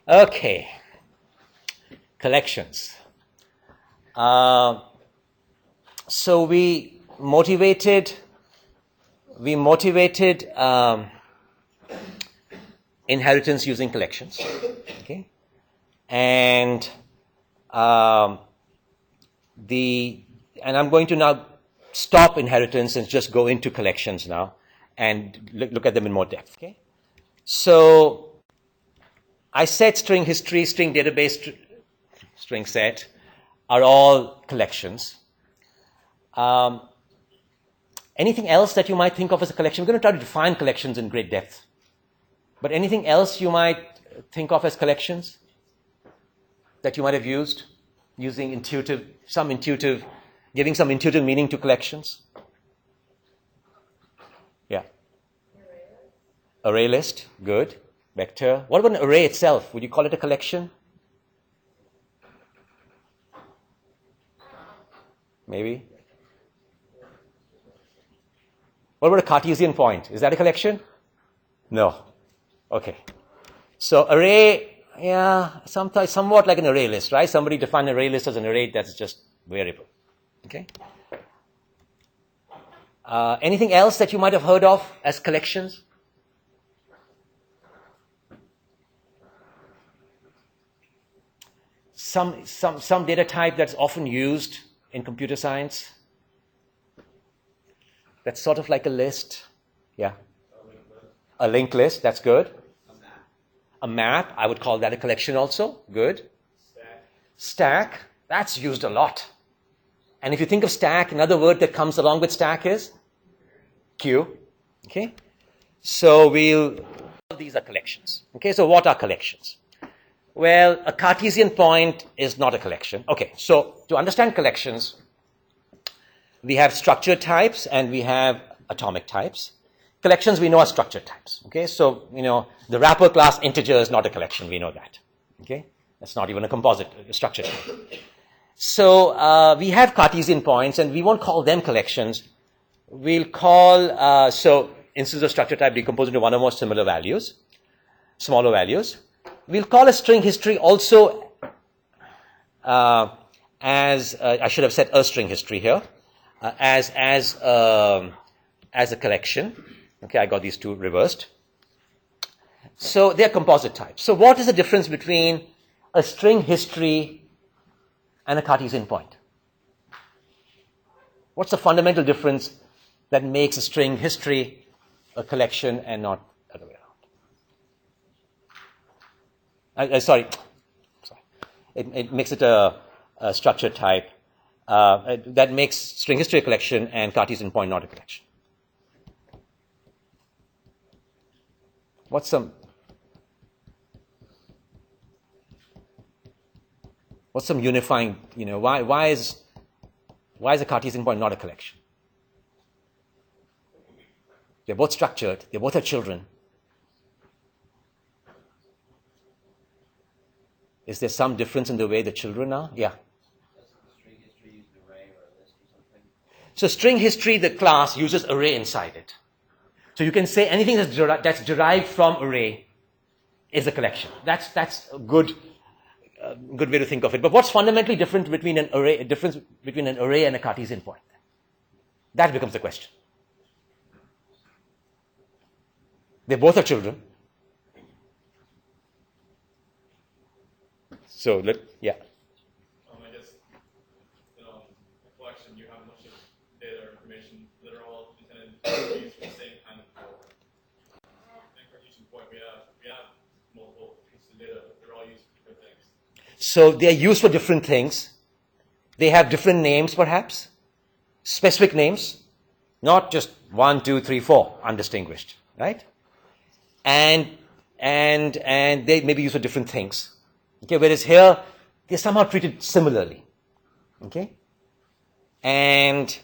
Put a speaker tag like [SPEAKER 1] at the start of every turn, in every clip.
[SPEAKER 1] Okay, collections. So we motivated inheritance using collections, okay, and I'm going to now stop inheritance and just go into collections now and look at them in more depth. Okay, so I said string history, string database, string set are all collections. Anything else that you might think of as a collection? We're going to try to define collections in great depth. But anything else you might think of as collections that you might have used, using giving some intuitive meaning to collections? Yeah. Array list, good. Vector. What about an array itself? Would you call it a collection? Maybe. What about a Cartesian point? Is that a collection? No. Okay. So array, yeah, somewhat like an array list, right? Somebody defined an array list as an array that's just variable. Okay. Anything else that you might have heard of as collections? Some data type that's often used in computer science. That's sort of like a list. Yeah. A linked list, that's good. A map, I would call that a collection also. Good. Stack, that's used a lot. And if you think of stack, another word that comes along with stack is queue. Okay. So these are collections. Okay, so what are collections? Well, a Cartesian point is not a collection. Okay, so to understand collections, we have structured types and we have atomic types. Collections we know are structured types. Okay, so, the wrapper class integer is not a collection. We know that. Okay, that's not even a composite, a structured type. So, we have Cartesian points and we won't call them collections. We'll call, so instances of structured type decompose into one or more smaller values. We'll call a string history also as, I should have said a string history here, as a collection. Okay, I got these two reversed. So they're composite types. So what is the difference between a string history and a Cartesian point? What's the fundamental difference that makes a string history a collection and not the other way around? Sorry. It makes it a structured type. That makes string history a collection and Cartesian point not a collection. What's some unifying, why is a Cartesian point not a collection? They're both structured, they both have children. Is there some difference in the way the children are? Yeah.
[SPEAKER 2] String history use an array or a list or something?
[SPEAKER 1] So string history, the class uses array inside it. So you can say anything that's derived from array is a collection. That's a good way to think of it. But what's fundamentally different between an array and a Cartesian point? That becomes the question. They both are children. So, yeah.
[SPEAKER 3] I guess, a collection, you have a bunch of data or information that are all intended to be used for the same kind of goal. In Cartesian point, we have multiple pieces of data, but they're all used for different things.
[SPEAKER 1] So they are used for different things. They have different names, perhaps. Specific names. Not just 1, 2, 3, 4, undistinguished, right? And they may be used for different things. Okay, whereas here, they're somehow treated similarly. Okay? And,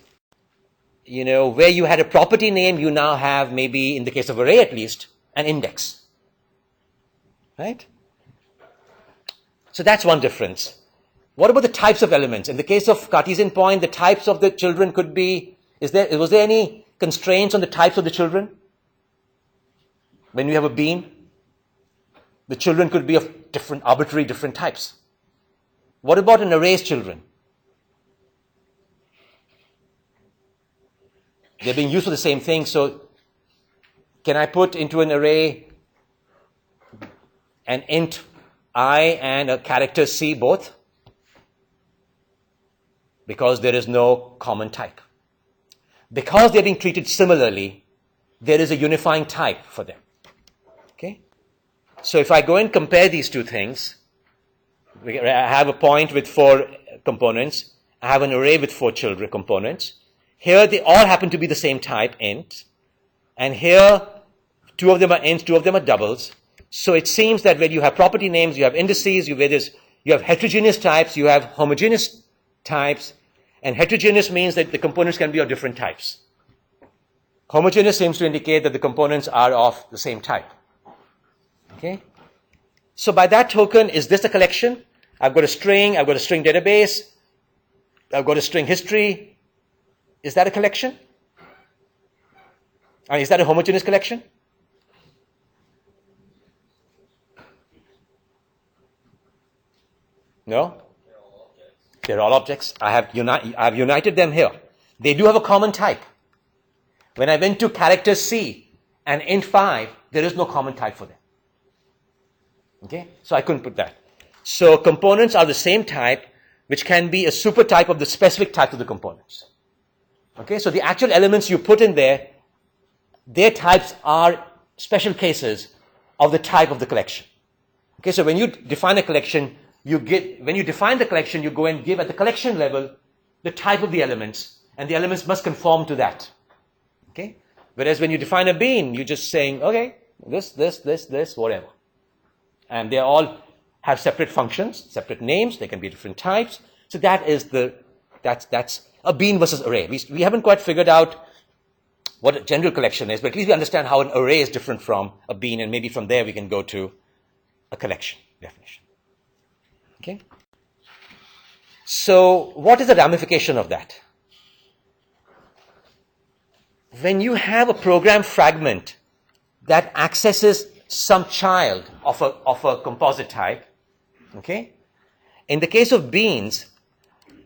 [SPEAKER 1] where you had a property name, you now have, maybe in the case of array at least, an index. Right? So that's one difference. What about the types of elements? In the case of Cartesian point, the types of the children could be, was there any constraints on the types of the children? When you have a bean? The children could be of arbitrary different types. What about an array's children? They're being used for the same thing, so can I put into an array an int I and a character C both? Because there is no common type. Because they're being treated similarly, there is a unifying type for them. Okay? So if I go and compare these two things, I have a point with 4 components. I have an array with 4 children components. Here they all happen to be the same type, int. And here, 2 of them are ints, 2 of them are doubles. So it seems that when you have property names, you have indices, you have heterogeneous types, you have homogeneous types. And heterogeneous means that the components can be of different types. Homogeneous seems to indicate that the components are of the same type. Okay? So by that token, is this a collection? I've got a string database, I've got a string history. Is that a collection? I mean, is that a homogeneous collection? No? They're all objects. I have united them here. They do have a common type. When I went to character C and int 5, there is no common type for them. Okay? So I couldn't put that. So components are the same type, which can be a super type of the specific type of the components. Okay? So the actual elements you put in there, their types are special cases of the type of the collection. Okay? So when you define a collection, when you define the collection, you go and give at the collection level the type of the elements, and the elements must conform to that. Okay? Whereas when you define a bean, you're just saying, okay, this, whatever. And they all have separate functions, separate names, they can be different types. So that's a bean versus array. We haven't quite figured out what a general collection is, but at least we understand how an array is different from a bean, and maybe from there we can go to a collection definition. Okay? So what is the ramification of that? When you have a program fragment that accesses some child of a composite type, okay? In the case of beans,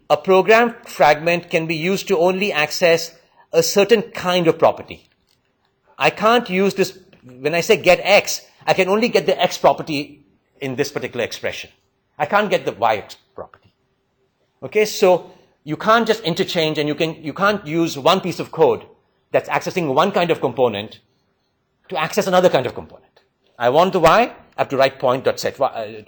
[SPEAKER 1] a program fragment can be used to only access a certain kind of property. I can't use this, when I say get X, I can only get the X property in this particular expression. I can't get the Y property. Okay, so you can't just interchange, and you can't use one piece of code that's accessing one kind of component to access another kind of component. I want the Y, I have to write point.set Y,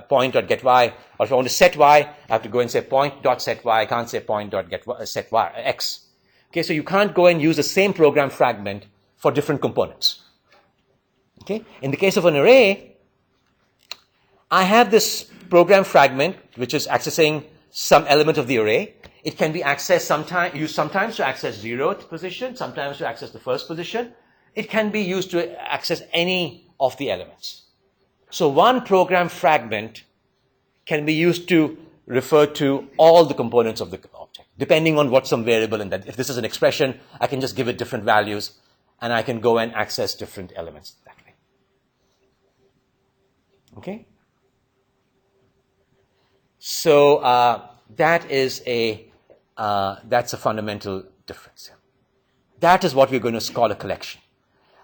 [SPEAKER 1] point.get Y, or if I want to set Y, I have to go and say point.set Y, I can't say point.get Y, set Y, X. Okay, so you can't go and use the same program fragment for different components. Okay, in the case of an array, I have this program fragment which is accessing some element of the array. It can be accessed sometimes to access 0th position, sometimes to access the first position. It can be used to access any of the elements. So one program fragment can be used to refer to all the components of the object, depending on what's some variable in that. If this is an expression, I can just give it different values, and I can go and access different elements that way. Okay? So that's a fundamental difference. That is what we're going to call a collection.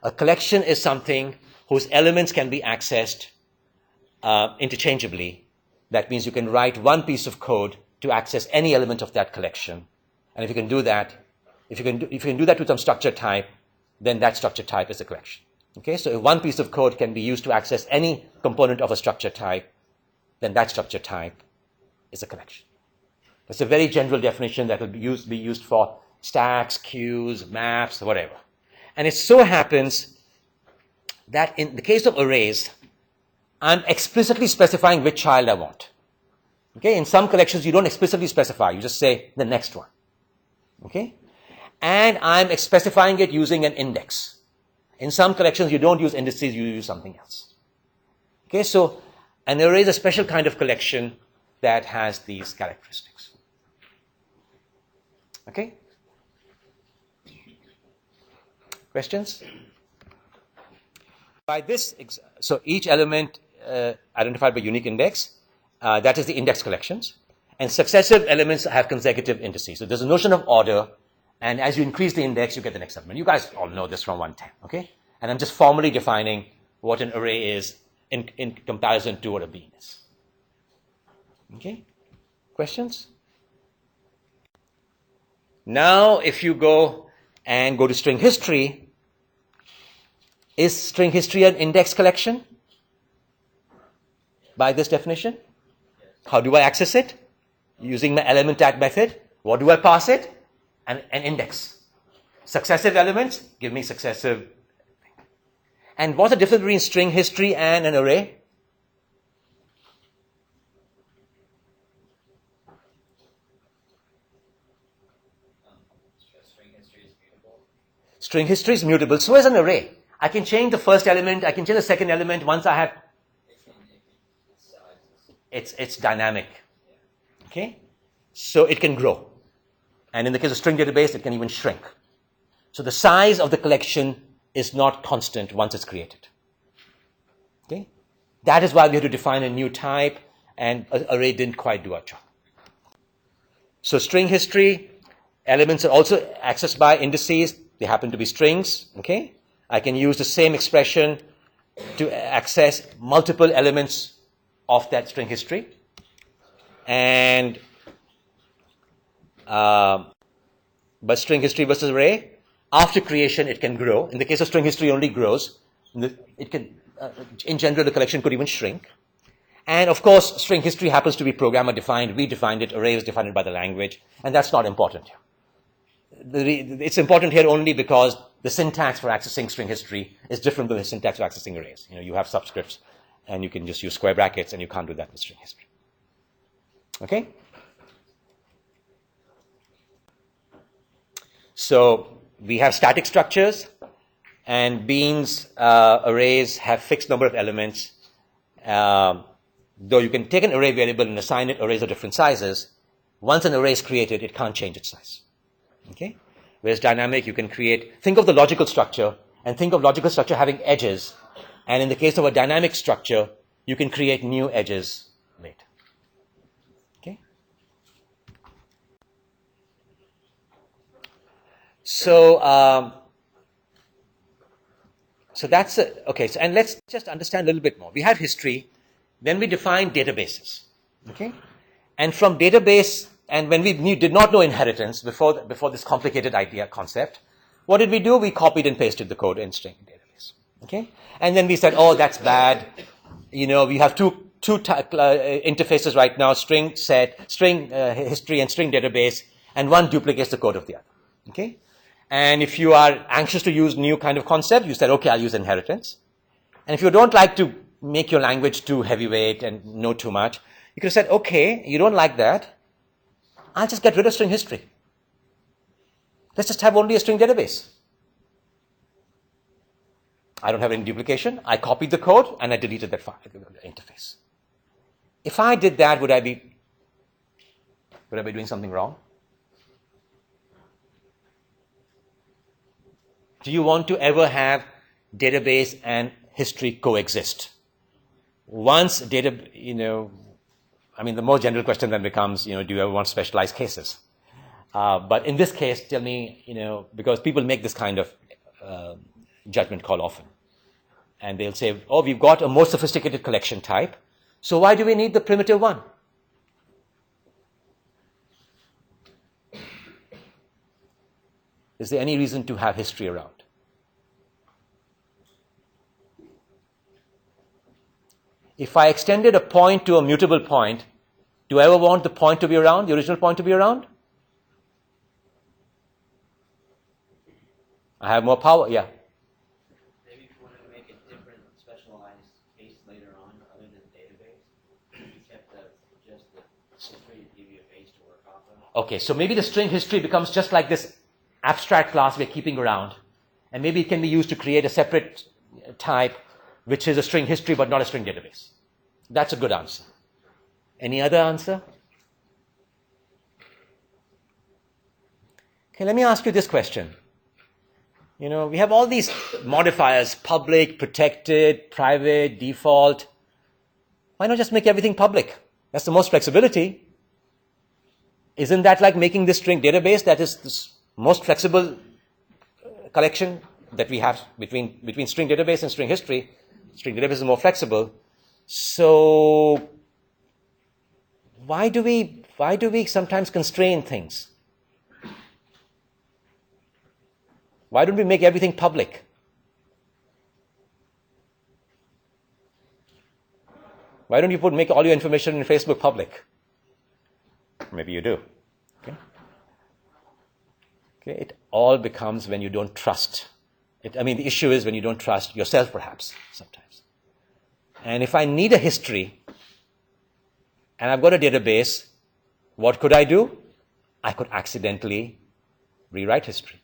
[SPEAKER 1] A collection is something whose elements can be accessed interchangeably. That means you can write one piece of code to access any element of that collection. And if you can do that, if you can do that with some structure type, then that structure type is a collection. Okay, so if one piece of code can be used to access any component of a structure type, then that structure type is a collection. That's a very general definition that will be used for stacks, queues, maps, whatever. And it so happens that in the case of arrays, I'm explicitly specifying which child I want. Okay, in some collections you don't explicitly specify, you just say the next one. Okay, and I'm specifying it using an index. In some collections you don't use indices, you use something else. Okay, so an array is a special kind of collection that has these characteristics. Okay? Questions? By this, so each element identified by unique index. That is the index collections. And successive elements have consecutive indices. So there's a notion of order, and as you increase the index, you get the next element. You guys all know this from 110, okay? And I'm just formally defining what an array is in comparison to what a bean is. Okay? Questions? Now, if you go to string history, is string history an index collection? By this definition? How do I access it? Using my element tag method. What do I pass it? An index. Successive elements give me successive. And what's the difference between string history and an array?
[SPEAKER 2] String history is mutable.
[SPEAKER 1] String history is mutable. So is an array. I can change the first element. I can change the second element once I have. It's dynamic. Okay? So it can grow. And in the case of string database, it can even shrink. So the size of the collection is not constant once it's created. Okay? That is why we had to define a new type, and array didn't quite do our job. So string history, elements are also accessed by indices. They happen to be strings. Okay? I can use the same expression to access multiple elements of that string history. And but string history versus array, after creation it can grow. In the case of string history, only grows. It can, in general, the collection could even shrink. And of course, string history happens to be programmer defined. We defined it. Array is defined by the language, and that's not important here. It's important here only because the syntax for accessing string history is different than the syntax for accessing arrays. You have subscripts, and you can just use square brackets, and you can't do that with string history. Okay? So we have static structures, and beans, arrays have fixed number of elements. Though you can take an array variable and assign it arrays of different sizes, once an array is created, it can't change its size. Okay? Whereas dynamic, you can think of the logical structure, and think of logical structure having edges. And in the case of a dynamic structure, you can create new edges later. Okay? So that's it. Okay, so, and let's just understand a little bit more. We have history, then we define databases. Okay? And from database, and when we did not know inheritance before this complicated concept, what did we do? We copied and pasted the code in string database. Okay? And then we said, oh, that's bad. We have two interfaces right now, string history and string database, and one duplicates the code of the other. Okay? And if you are anxious to use new kind of concept, you said, okay, I'll use inheritance. And if you don't like to make your language too heavyweight and know too much, you could have said, okay, you don't like that. I'll just get rid of string history. Let's just have only a string database. I don't have any duplication. I copied the code and I deleted that file, interface. If I did that, would I be doing something wrong? Do you want to ever have database and history coexist? Once the more general question then becomes, do you ever want specialized cases? But in this case, tell me, because people make this kind of judgment call often. And they'll say, oh, we've got a more sophisticated collection type, so why do we need the primitive one? Is there any reason to have history around? If I extended a point to a mutable point, do I ever want the point to be around, the original point to be around? I have more power, yeah.
[SPEAKER 2] Maybe if you wanted to make a different specialized case later on, other than database, you kept just the history to give you a base to work off of.
[SPEAKER 1] Okay, so maybe the string history becomes just like this abstract class we're keeping around, and maybe it can be used to create a separate type, which is a string history but not a string database. That's a good answer. Any other answer? Okay, let me ask you this question. We have all these modifiers, public, protected, private, default. Why not just make everything public? That's the most flexibility. Isn't that like making this string database that is the most flexible collection that we have between string database and string history? String database is more flexible. So why do we sometimes constrain things? Why don't we make everything public? Why don't you make all your information in Facebook public? Maybe you do. Okay? It all becomes when you don't trust. The issue is when you don't trust yourself, perhaps, sometimes. And if I need a history, and I've got a database, what could I do? I could accidentally rewrite history.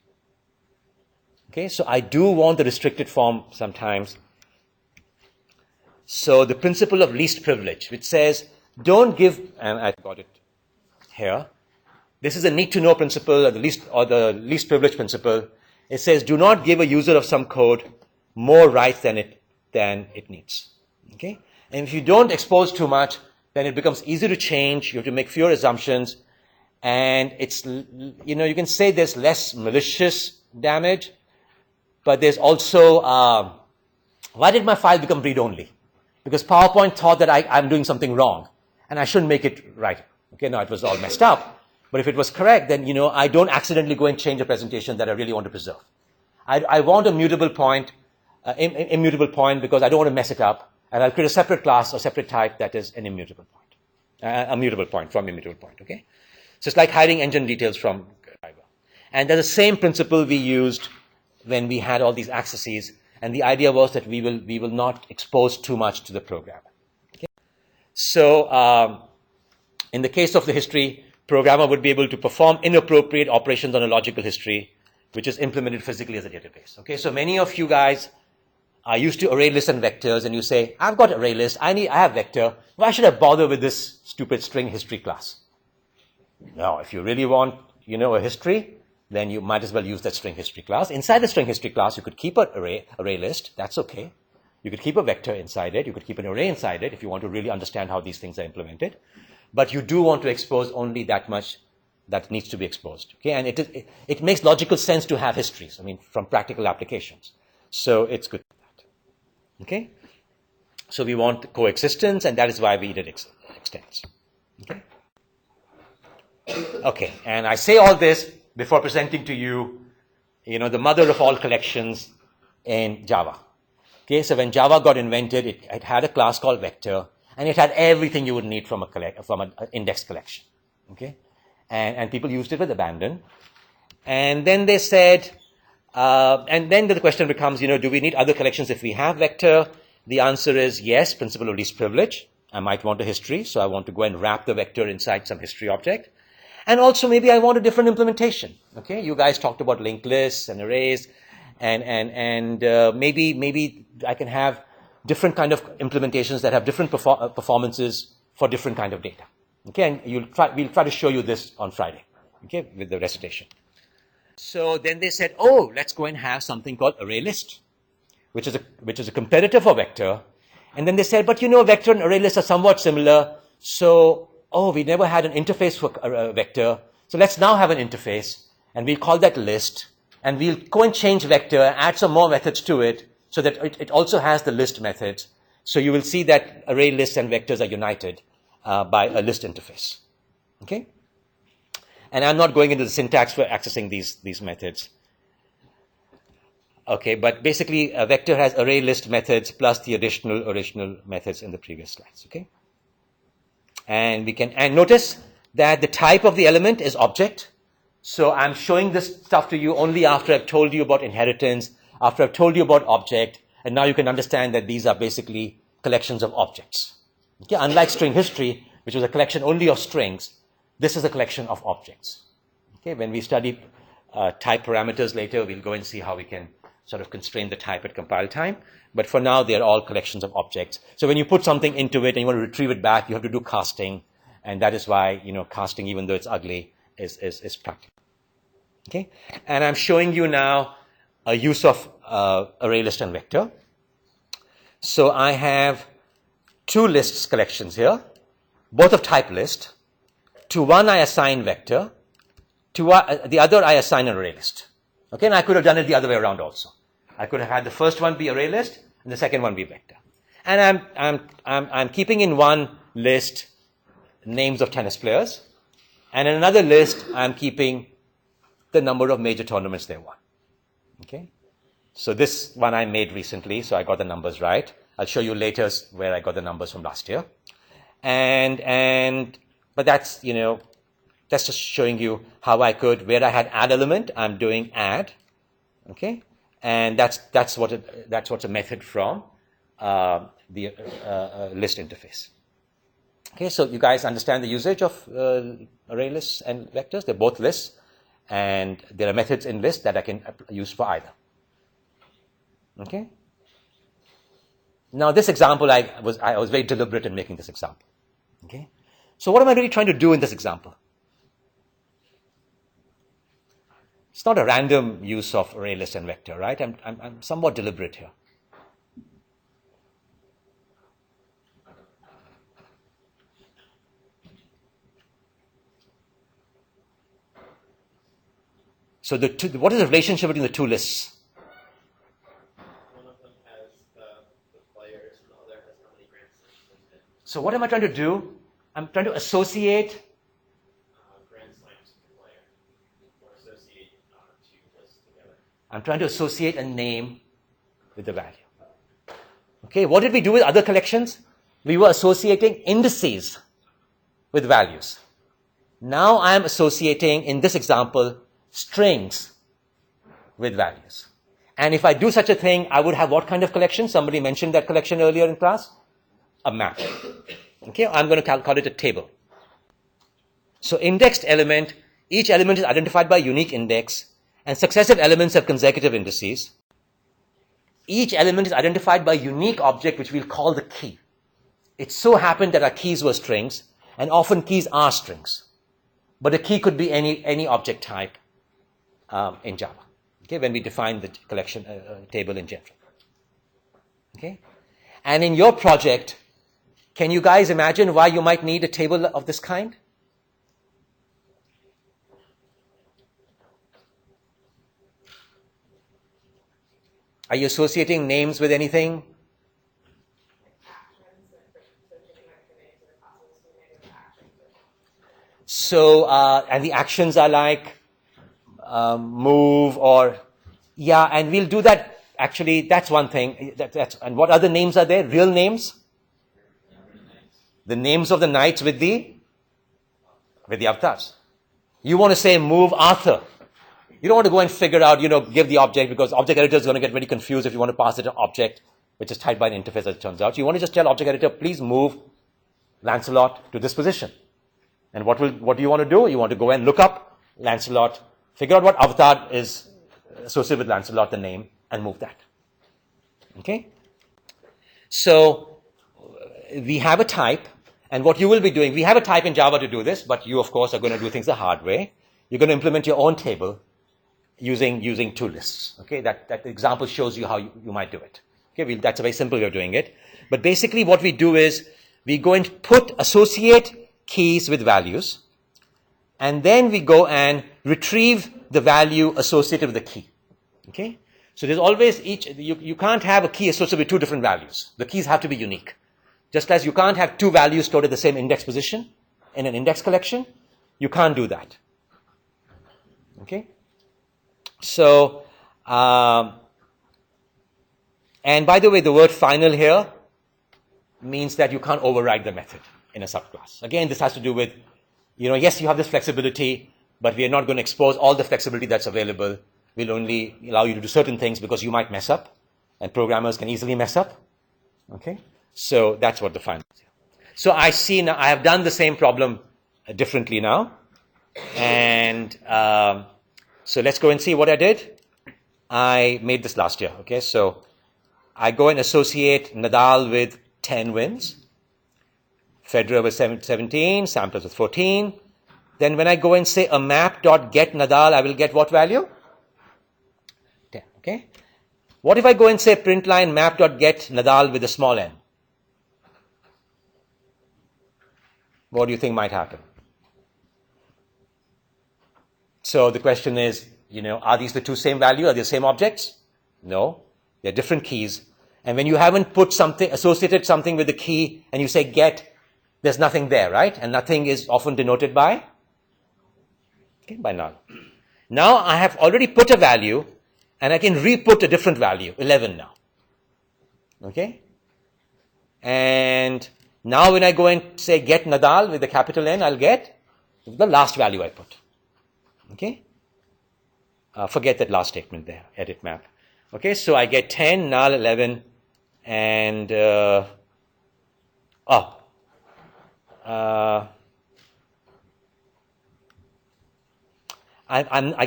[SPEAKER 1] Okay, so I do want the restricted form sometimes. So the principle of least privilege, which says, don't give, and I've got it here. This is a need-to-know principle, or the least privilege principle. It says, do not give a user of some code more rights than it needs. Okay, and if you don't expose too much, then it becomes easy to change. You have to make fewer assumptions, and it's you can say there's less malicious damage, but there's also why did my file become read-only? Because PowerPoint thought that I'm doing something wrong, and I shouldn't make it right. Okay, now it was all messed up. But if it was correct, then, I don't accidentally go and change a presentation that I really want to preserve. I want a mutable point, immutable point, because I don't want to mess it up. And I'll create a separate class or separate type that is an immutable point. A mutable point from immutable point, okay? So it's like hiding engine details from driver. And that's the same principle we used when we had all these accesses. And the idea was that we will not expose too much to the program. Okay? So in the case of the history, programmer would be able to perform inappropriate operations on a logical history, which is implemented physically as a database. Okay, so many of you guys are used to array lists and vectors, and you say, I've got array list, I have vector, why should I bother with this stupid string history class? Now, if you really want, a history, then you might as well use that string history class. Inside the string history class, you could keep an array list, that's okay. You could keep a vector inside it, you could keep an array inside it if you want to really understand how these things are implemented. But you do want to expose only that much that needs to be exposed. Okay, and it makes logical sense to have histories, from practical applications. So it's good for that. Okay? So we want coexistence, and that is why we did extends. Okay? Okay, and I say all this before presenting to you, the mother of all collections in Java. Okay, so when Java got invented, it had a class called vector, and it had everything you would need from an index collection. Okay, and people used it with abandon. And then they said, and then the question becomes, do we need other collections if we have vector? The answer is yes, principle of least privilege. I might want a history, so I want to go and wrap the vector inside some history object. And also maybe I want a different implementation. Okay, you guys talked about linked lists and arrays, and maybe I can have different kind of implementations that have different performances for different kind of data. Okay, and we'll try to show you this on Friday. Okay, with the recitation. So then they said, oh, let's go and have something called ARRAYLIST, which is a competitor for vector. And then they said, but vector and ARRAYLIST are somewhat similar. So, we never had an interface for vector. So let's now have an interface, and we'll call that list. And we'll go and change vector, add some more methods to it, so that it also has the list methods. So you will see that array lists and vectors are united by a list interface. Okay? And I'm not going into the syntax for accessing these methods. Okay, but basically a vector has array list methods plus the additional original methods in the previous slides. Okay? And notice that the type of the element is object. So I'm showing this stuff to you only after I've told you about inheritance, after I've told you about object, and now you can understand that these are basically collections of objects. Okay? Unlike string history, which was a collection only of strings, this is a collection of objects. Okay? When we study type parameters later, we'll go and see how we can sort of constrain the type at compile time. But for now, they're all collections of objects. So when you put something into it and you want to retrieve it back, you have to do casting. And that is why, casting, even though it's ugly, is practical. Okay? And I'm showing you now a use of array list and vector. So I have two lists collections here, both of type list. To one I assign vector, to the other I assign an array list. Okay, and I could have done it the other way around also. I could have had the first one be array list and the second one be vector. And I'm keeping in one list names of tennis players, and in another list I'm keeping the number of major tournaments they won. Okay, so this one I made recently, so I got the numbers right. I'll show you later where I got the numbers from last year. But that's, that's just showing you how I could, where I had add element, I'm doing add. Okay, and that's what's a method from the list interface. Okay, so you guys understand the usage of array lists and vectors. They're both lists, and there are methods in list that I can use for either. Okay. Now this example, I was very deliberate in making this example. Okay. So what am I really trying to do in this example? It's not a random use of array list and vector, right? I'm somewhat deliberate here. So what is the relationship between the two lists?
[SPEAKER 2] One of them has the players and the other has how many Grand Slams.
[SPEAKER 1] So what am I trying to do? I'm trying to associate
[SPEAKER 2] Grand Slams with the player, or associate two lists together.
[SPEAKER 1] I'm trying to associate a name with the value. Okay, what did we do with other collections? We were associating indices with values. Now I am associating, in this example, strings with values. And if I do such a thing, I would have what kind of collection? Somebody mentioned that collection earlier in class. A map. Okay, I'm going to call it a table. So indexed element, each element is identified by a unique index, and successive elements have consecutive indices. Each element is identified by a unique object which we'll call the key. It so happened that our keys were strings, and often keys are strings. But a key could be any object type in Java. Okay, when we define the collection table in general. Okay, and in your project, can you guys imagine why you might need a table of this kind? Are you associating names with anything? So, and the actions are like move or, yeah, and we'll do that. Actually, that's one thing. And what other names are there? Real names? The names of the knights with the avatars. You want to say move Arthur. You don't want to go and figure out, give the object, because object editor is going to get very confused if you want to pass it an object which is tied by an interface, as it turns out. So you want to just tell object editor, please move Lancelot to this position. And what do you want to do? You want to go and look up Lancelot, figure out what avatar is associated with Lancelot, the name, and move that. Okay? So we have a type, and what you will be doing, we have a type in Java to do this, but you, of course, are going to do things the hard way. You're going to implement your own table using two lists. Okay? That example shows you how you might do it. Okay? That's a very simple way of doing it. But basically what we do is we go and associate keys with values, and then we go and retrieve the value associated with the key. Okay? So there's always you can't have a key associated with two different values. The keys have to be unique. Just as you can't have two values stored at the same index position in an index collection, you can't do that. Okay? So, and by the way, the word final here means that you can't override the method in a subclass. Again, this has to do with, yes, you have this flexibility, but we are not going to expose all the flexibility that's available. We'll only allow you to do certain things because you might mess up, and programmers can easily mess up. Okay? So that's what the final is. So I see now, I have done the same problem differently now. And so let's go and see what I did. I made this last year. Okay, so I go and associate Nadal with 10 wins, Federer with 17, Sampras with 14. Then when I go and say a map.getNadal, I will get what value? 10. Okay. What if I go and say print line map.getNadal with a small n? What do you think might happen? So the question is, are these the two same value? Are they the same objects? No. They're different keys. And when you haven't associated something with the key and you say get, there's nothing there, right? And nothing is often denoted by null. Now I have already put a value and I can re-put a different value, 11 now. Okay? And now when I go and say get Nadal with a capital N, I'll get the last value I put. Okay? Forget that last statement there, edit map. Okay, so I get 10, null, 11, and I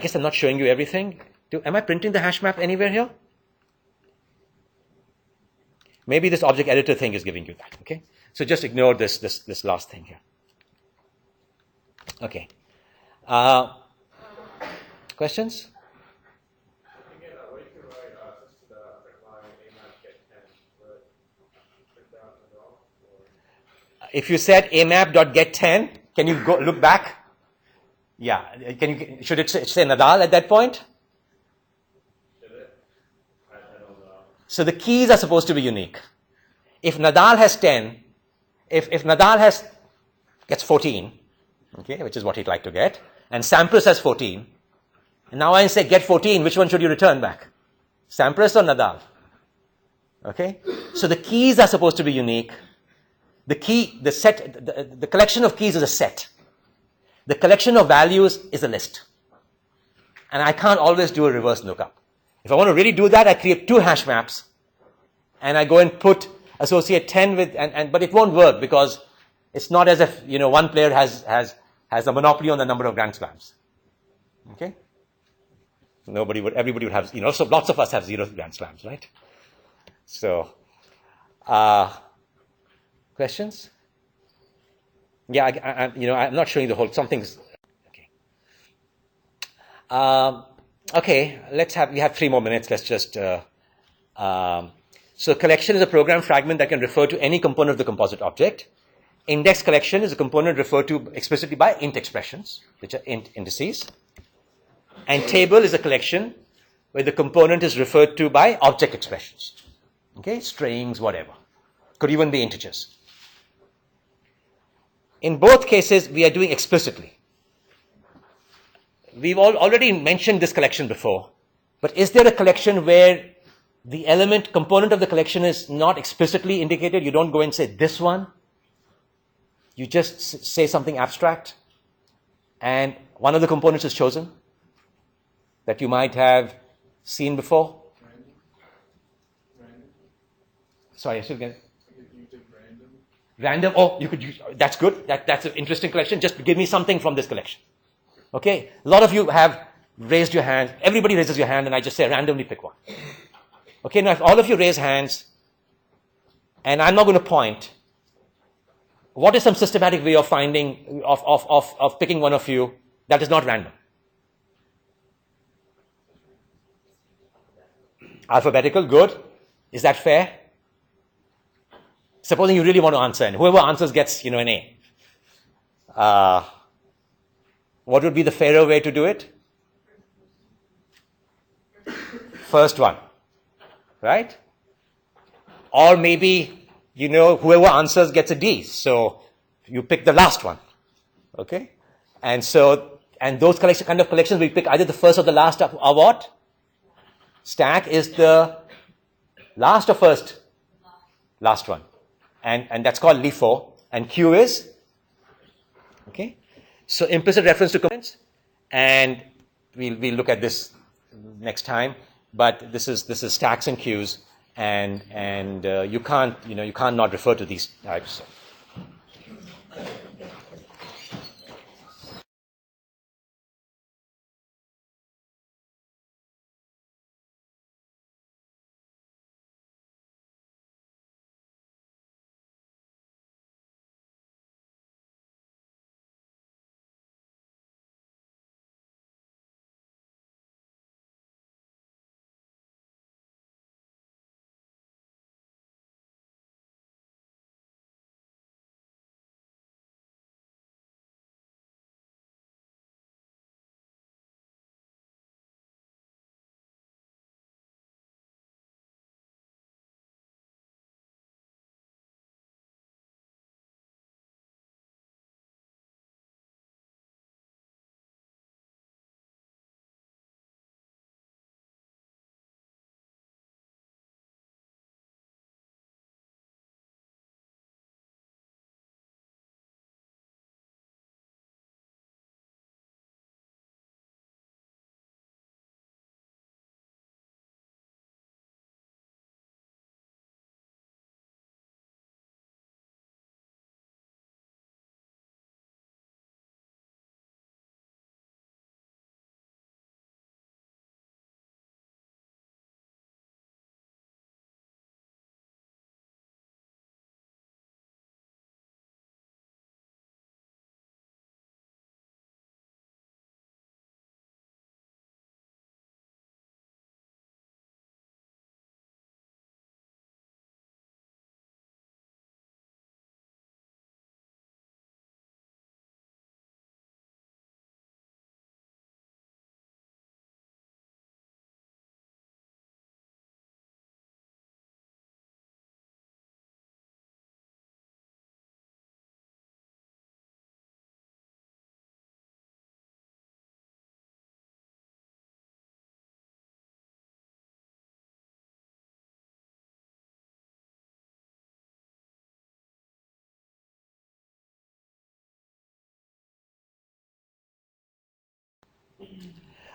[SPEAKER 1] guess I'm not showing you everything. Am I printing the hash map anywhere here? Maybe this object editor thing is giving you that. Okay, so just ignore this last thing here. Okay. Questions? If you said amap.get10, can you go look back? Yeah. Should it say Nadal at that point?
[SPEAKER 3] Should it? I don't know.
[SPEAKER 1] So the keys are supposed to be unique. If Nadal has 10, if Nadal gets 14, okay, which is what he'd like to get, and Sampras has 14, and now I say get 14, which one should you return back? Sampras or Nadal? Okay? So the keys are supposed to be unique. The collection of keys is a set. The collection of values is a list. And I can't always do a reverse lookup. If I want to really do that, I create two hash maps and I go and associate 10 with, but it won't work because it's not as if, one player has a monopoly on the number of Grand Slams. Okay? Everybody would have, so lots of us have 0 Grand Slams, right? So, questions? Yeah, I'm not showing the whole, something's, okay. Okay, we have 3 more minutes. Let's just, so collection is a program fragment that can refer to any component of the composite object. Index collection is a component referred to explicitly by int expressions, which are indices. And table is a collection where the component is referred to by object expressions. Okay, strings, whatever. Could even be integers. In both cases, we are doing explicitly. We've already mentioned this collection before, but is there a collection where the component of the collection is not explicitly indicated? You don't go and say this one. You just say something abstract, and one of the components is chosen that you might have seen before.
[SPEAKER 3] Random.
[SPEAKER 1] Sorry, I still get it.
[SPEAKER 3] You did random.
[SPEAKER 1] Random. Oh, you could use. That's good. That's an interesting collection. Just give me something from this collection. Okay. A lot of you have raised your hand. Everybody raises your hand, and I just say randomly pick one. Okay. Now, if all of you raise hands, and I'm not going to point, what is some systematic way of finding of picking one of you that is not random? Alphabetical. Good. Is that fair? Supposing you really want to answer, and whoever answers gets, an A. What would be the fairer way to do it? First one, right? Or maybe, whoever answers gets a D, so you pick the last one, okay? And those kind of collections, we pick either the first or the last of what? Stack is the last or first? Last one. And that's called LIFO. And Q is? Okay. So implicit reference to components. And we'll look at this next time. But this is stacks and queues. And you can't not refer to these types.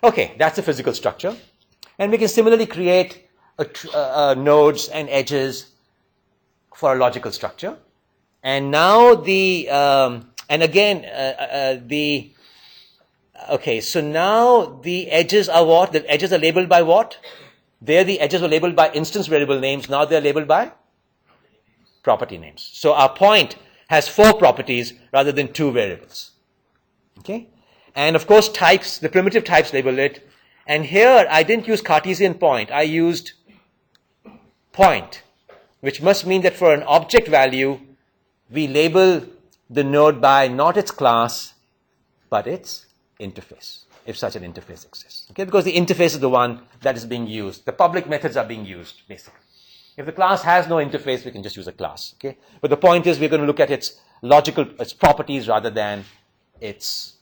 [SPEAKER 1] Okay, that's the physical structure. And we can similarly create nodes and edges for a logical structure. And now okay, so now the edges are what? The edges are labeled by what? There the edges were labeled by instance variable names. Now they're labeled by property names. So our point has 4 properties rather than 2 variables. Okay? And of course types, the primitive types label it. And here I didn't use Cartesian point. I used point, which must mean that for an object value, we label the node by not its class, but its interface, if such an interface exists. Okay? Because the interface is the one that is being used. The public methods are being used, basically. If the class has no interface, we can just use a class. Okay? But the point is we're going to look at its properties rather than its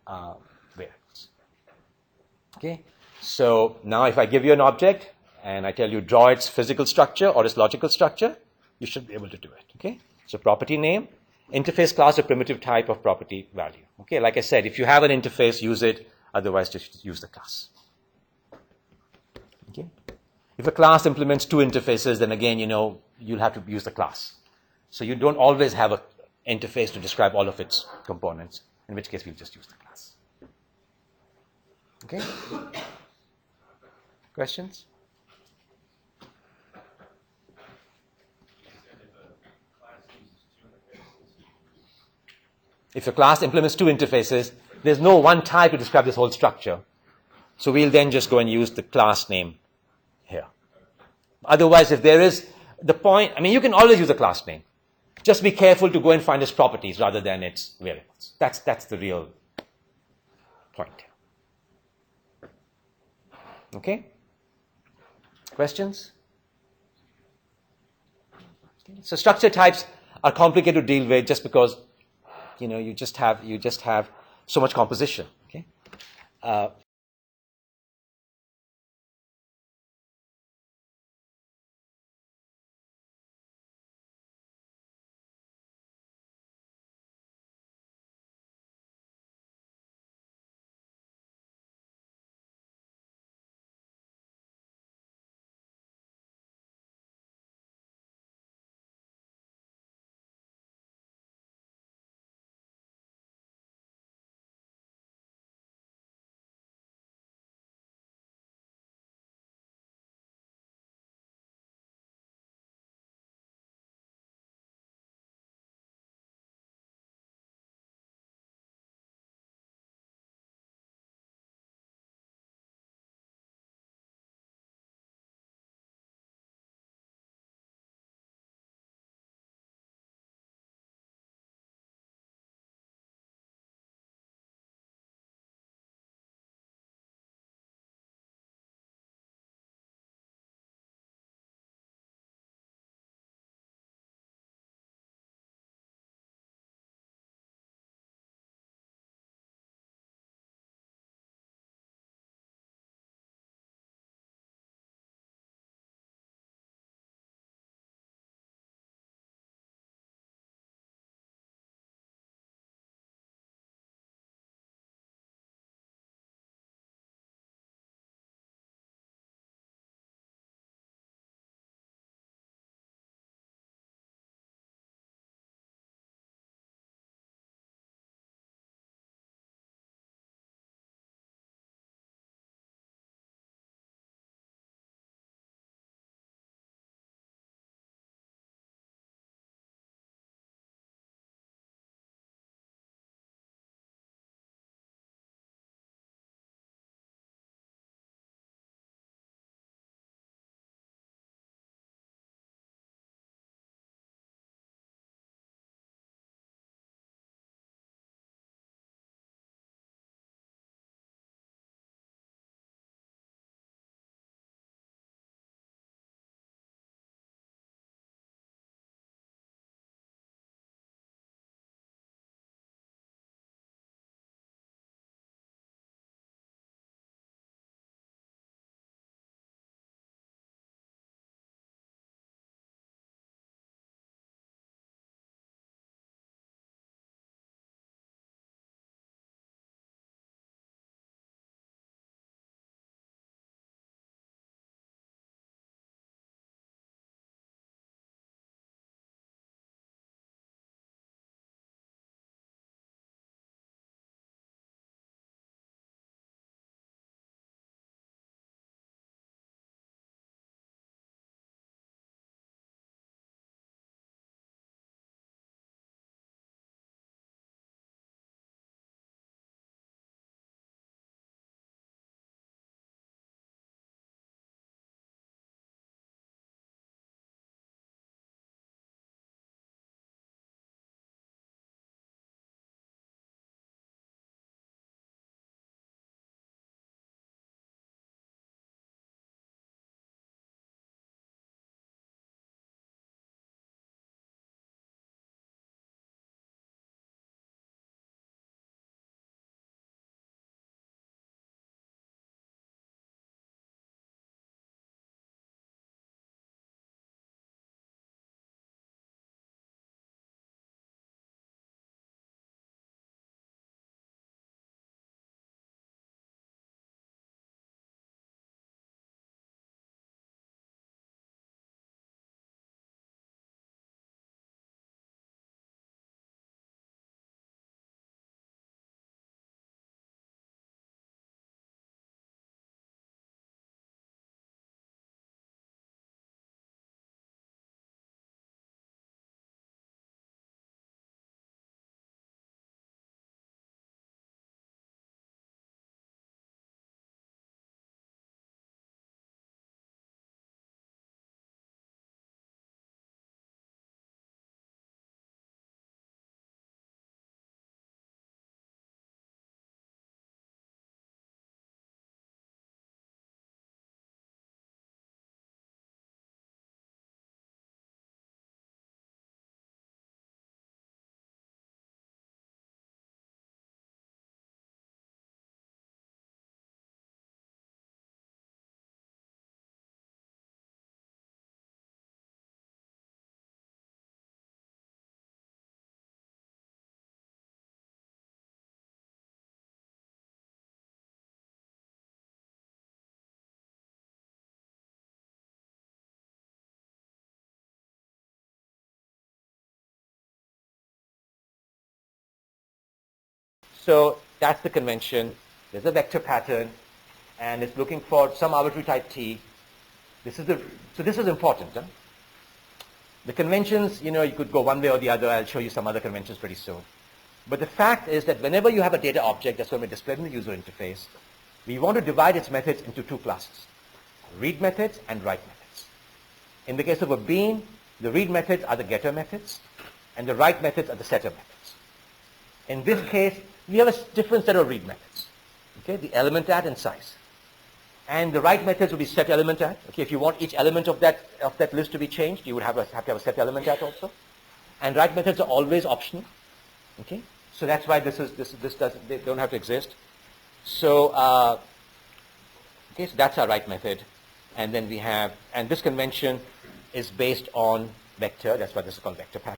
[SPEAKER 1] variables. Okay? So now if I give you an object and I tell you draw its physical structure or its logical structure, you should be able to do it. Okay? So property name, interface class or primitive type of property value. Okay? Like I said, if you have an interface, use it. Otherwise, just use the class. Okay? If a class implements 2 interfaces, then again, you'll have to use the class. So you don't always have an interface to describe all of its components, in which case we'll just use the class. Okay? Questions? If a class implements 2 interfaces, there's no one type to describe this whole structure. So we'll then just go and use the class name here. Otherwise, if there is the point, you can always use a class name. Just be careful to go and find its properties rather than its variables. That's the real point. Okay? Questions? So structure types are complicated to deal with just because you just have so much composition. Okay? So that's the convention. There's a vector pattern, and it's looking for some arbitrary type T. So this is important. Huh? The conventions, you could go one way or the other. I'll show you some other conventions pretty soon. But the fact is that whenever you have a data object that's going to be displayed in the user interface, we want to divide its methods into two classes, read methods and write methods. In the case of a bean, the read methods are the getter methods, and the write methods are the setter methods. In this case, we have a different set of read methods, okay, the element at and size. And the write methods will be set element at. Okay, if you want each element of that list to be changed, you would have to have a set element at also. And write methods are always optional. Okay, so that's why they don't have to exist. So okay, so that's our write method, and then we have, and this convention is based on vector. That's why this is called vector pattern.